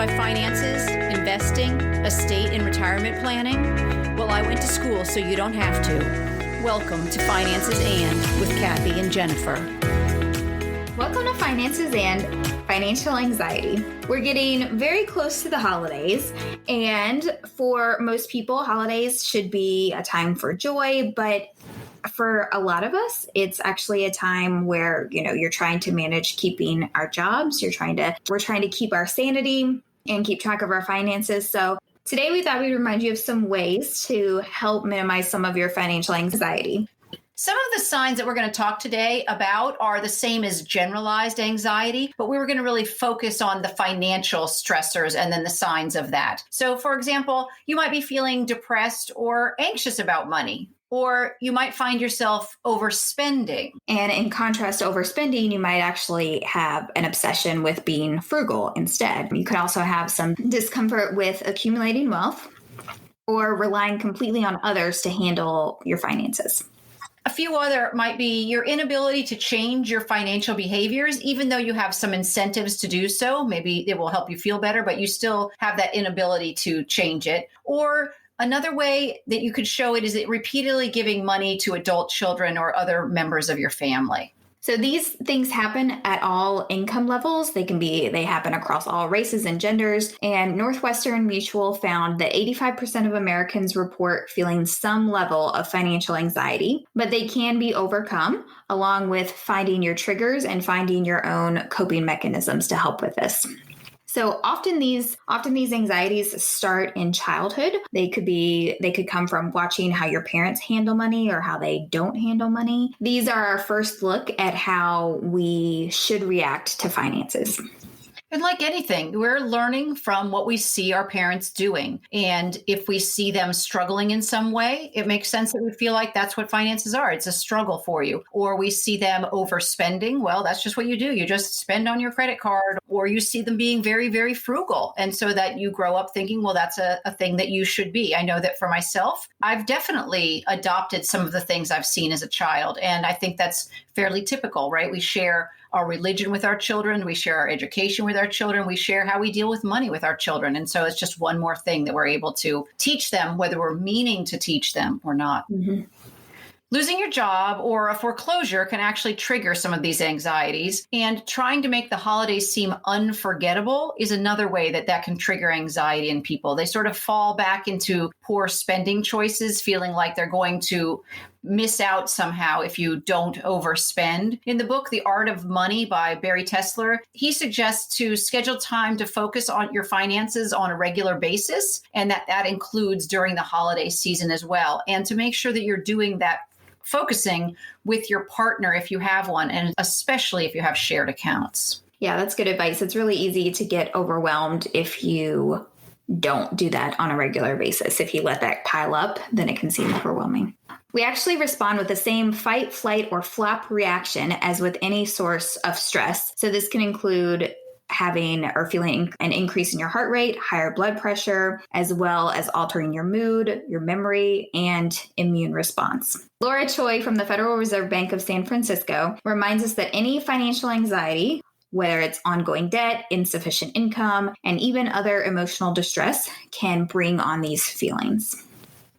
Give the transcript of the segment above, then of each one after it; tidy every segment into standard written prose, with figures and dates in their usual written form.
by finances, investing, estate and retirement planning? Well, I went to school so you don't have to. Welcome to Finances and with Kathy and Jennifer. Welcome to Finances and Financial Anxiety. We're getting very close to the holidays, and for most people, holidays should be a time for joy, but for a lot of us, it's actually a time where, you're trying to manage keeping our jobs. We're trying to keep our sanity and keep track of our finances. So today we thought we'd remind you of some ways to help minimize some of your financial anxiety. Some of the signs that we're going to talk today about are the same as generalized anxiety, but we were going to really focus on the financial stressors and then the signs of that. So, for example, you might be feeling depressed or anxious about money, or you might find yourself overspending. And in contrast to overspending, you might actually have an obsession with being frugal instead. You could also have some discomfort with accumulating wealth or relying completely on others to handle your finances. A few other might be your inability to change your financial behaviors, even though you have some incentives to do so. Maybe it will help you feel better, but you still have that inability to change it. Or another way that you could show it is that repeatedly giving money to adult children or other members of your family. So these things happen at all income levels. They happen across all races and genders. And Northwestern Mutual found that 85% of Americans report feeling some level of financial anxiety, but they can be overcome along with finding your triggers and finding your own coping mechanisms to help with this. So often these anxieties start in childhood. They could come from watching how your parents handle money or how they don't handle money. These are our first look at how we should react to finances. And like anything, we're learning from what we see our parents doing. And if we see them struggling in some way, it makes sense that we feel like that's what finances are. It's a struggle for you. Or we see them overspending. Well, that's just what you do. You just spend on your credit card. Or you see them being very, very frugal. And so that you grow up thinking, well, that's a thing that you should be. I know that for myself, I've definitely adopted some of the things I've seen as a child. And I think that's fairly typical, right? We share our religion with our children. We share our education with our children. We share how we deal with money with our children. And so it's just one more thing that we're able to teach them, whether we're meaning to teach them or not. Mm-hmm. Losing your job or a foreclosure can actually trigger some of these anxieties, and trying to make the holidays seem unforgettable is another way that can trigger anxiety in people. They sort of fall back into poor spending choices, feeling like they're going to miss out somehow if you don't overspend. In the book, The Art of Money by Barry Tesler, he suggests to schedule time to focus on your finances on a regular basis, and that includes during the holiday season as well. And to make sure that you're doing that focusing with your partner if you have one, and especially if you have shared accounts. Yeah, that's good advice. It's really easy to get overwhelmed if you don't do that on a regular basis. If you let that pile up, then it can seem overwhelming. We actually respond with the same fight, flight, or flap reaction as with any source of stress. So this can include having or feeling an increase in your heart rate, higher blood pressure, as well as altering your mood, your memory, and immune response. Laura Choi from the Federal Reserve Bank of San Francisco reminds us that any financial anxiety, whether it's ongoing debt, insufficient income, and even other emotional distress, can bring on these feelings.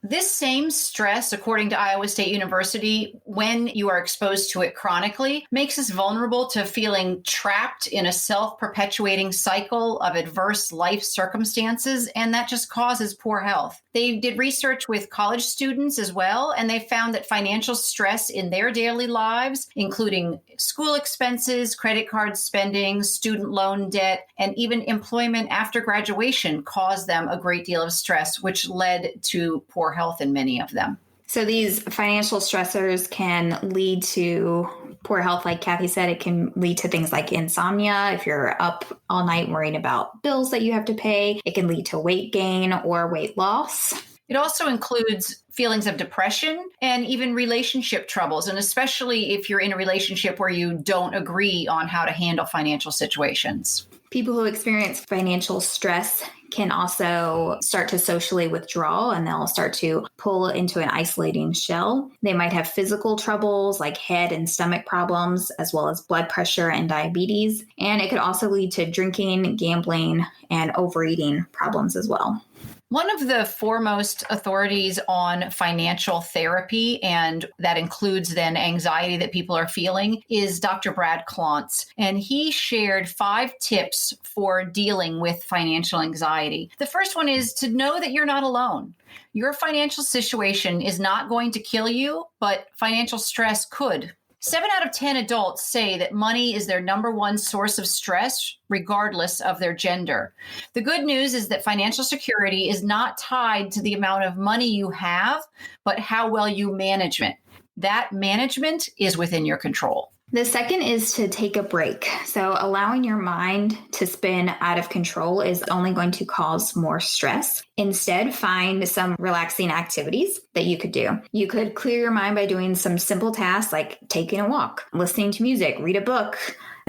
This same stress, according to Iowa State University, when you are exposed to it chronically, makes us vulnerable to feeling trapped in a self-perpetuating cycle of adverse life circumstances, and that just causes poor health. They did research with college students as well, and they found that financial stress in their daily lives, including school expenses, credit card spending, student loan debt, and even employment after graduation, caused them a great deal of stress, which led to poor health in many of them. So these financial stressors can lead to poor health. Like Kathy said, it can lead to things like insomnia. If you're up all night worrying about bills that you have to pay, it can lead to weight gain or weight loss. It also includes feelings of depression and even relationship troubles, and especially if you're in a relationship where you don't agree on how to handle financial situations. People who experience financial stress can also start to socially withdraw, and they'll start to pull into an isolating shell. They might have physical troubles like head and stomach problems, as well as blood pressure and diabetes. And it could also lead to drinking, gambling, and overeating problems as well. One of the foremost authorities on financial therapy, and that includes then anxiety that people are feeling, is Dr. Brad Klontz. And he shared 5 tips for dealing with financial anxiety. The first one is to know that you're not alone. Your financial situation is not going to kill you, but financial stress could. 7 out of 10 adults say that money is their number one source of stress, regardless of their gender. The good news is that financial security is not tied to the amount of money you have, but how well you manage it. That management is within your control. The second is to take a break. So allowing your mind to spin out of control is only going to cause more stress. Instead, find some relaxing activities that you could do. You could clear your mind by doing some simple tasks like taking a walk, listening to music, read a book,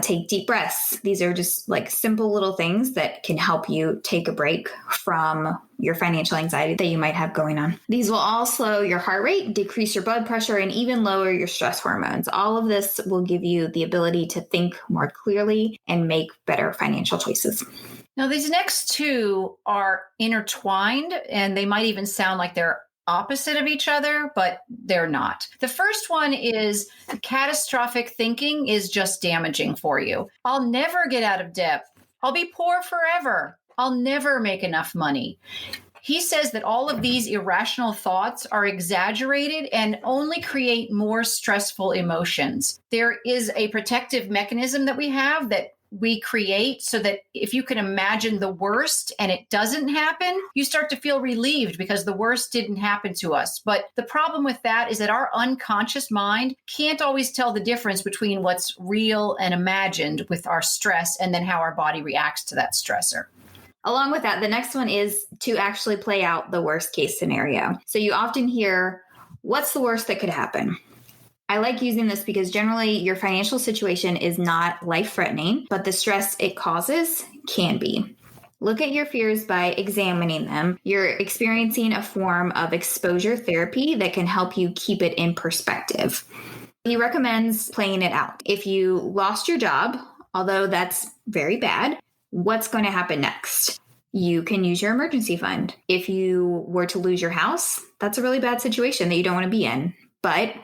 take deep breaths. These are just like simple little things that can help you take a break from your financial anxiety that you might have going on. These will all slow your heart rate, decrease your blood pressure, and even lower your stress hormones. All of this will give you the ability to think more clearly and make better financial choices. Now, these next 2 are intertwined, and they might even sound like they're opposite of each other, but they're not. The first one is catastrophic thinking is just damaging for you. I'll never get out of debt. I'll be poor forever. I'll never make enough money. He says that all of these irrational thoughts are exaggerated and only create more stressful emotions. There is a protective mechanism that we have that we create so that if you can imagine the worst and it doesn't happen, you start to feel relieved because the worst didn't happen to us. But the problem with that is that our unconscious mind can't always tell the difference between what's real and imagined with our stress and then how our body reacts to that stressor. Along with that, the next one is to actually play out the worst case scenario. So you often hear, what's the worst that could happen? I like using this because generally your financial situation is not life-threatening, but the stress it causes can be. Look at your fears by examining them. You're experiencing a form of exposure therapy that can help you keep it in perspective. He recommends playing it out. If you lost your job, although that's very bad, what's going to happen next? You can use your emergency fund. If you were to lose your house, that's a really bad situation that you don't want to be in. But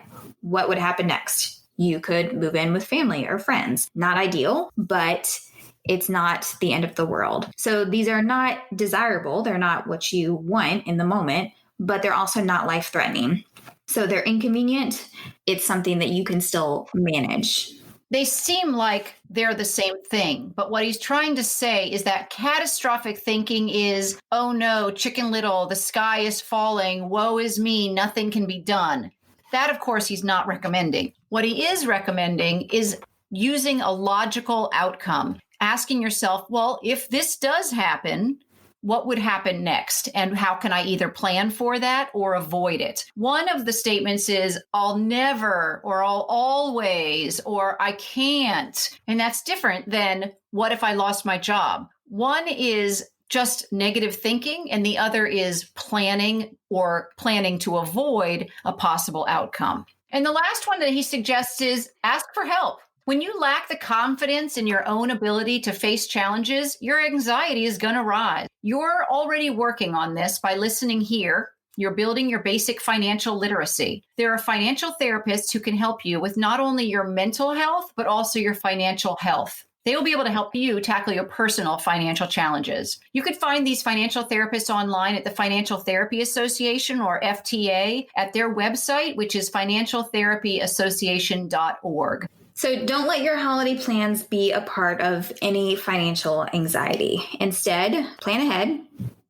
what would happen next? You could move in with family or friends. Not ideal, but it's not the end of the world. So these are not desirable. They're not what you want in the moment, but they're also not life-threatening. So they're inconvenient. It's something that you can still manage. They seem like they're the same thing, but what he's trying to say is that catastrophic thinking is, oh no, Chicken Little, the sky is falling, woe is me, nothing can be done. That, of course, he's not recommending. What he is recommending is using a logical outcome, asking yourself, well, if this does happen, what would happen next? And how can I either plan for that or avoid it? One of the statements is, I'll never, or I'll always, or I can't. And that's different than what if I lost my job? One is just negative thinking, and the other is planning or planning to avoid a possible outcome. And the last one that he suggests is ask for help. When you lack the confidence in your own ability to face challenges, your anxiety is going to rise. You're already working on this by listening here. You're building your basic financial literacy. There are financial therapists who can help you with not only your mental health, but also your financial health. They will be able to help you tackle your personal financial challenges. You could find these financial therapists online at the Financial Therapy Association, or FTA, at their website, which is financialtherapyassociation.org. So don't let your holiday plans be a part of any financial anxiety. Instead, plan ahead,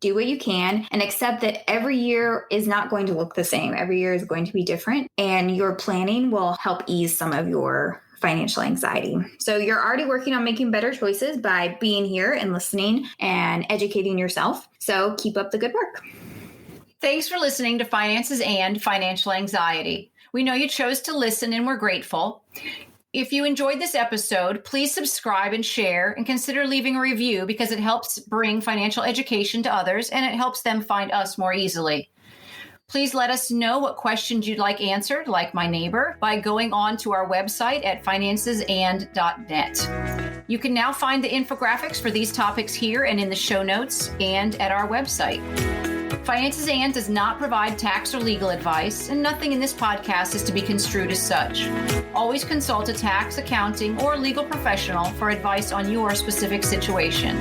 do what you can, and accept that every year is not going to look the same. Every year is going to be different, and your planning will help ease some of your financial anxiety. So you're already working on making better choices by being here and listening and educating yourself. So keep up the good work. Thanks for listening to Finances and Financial Anxiety. We know you chose to listen and we're grateful. If you enjoyed this episode, please subscribe and share, and consider leaving a review because it helps bring financial education to others and it helps them find us more easily. Please let us know what questions you'd like answered, like my neighbor, by going on to our website at financesand.net. You can now find the infographics for these topics here and in the show notes and at our website. Finances and does not provide tax or legal advice, and nothing in this podcast is to be construed as such. Always consult a tax, accounting, or legal professional for advice on your specific situation.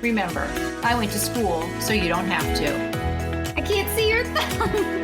Remember, I went to school, so you don't have to. I can't see your thumb.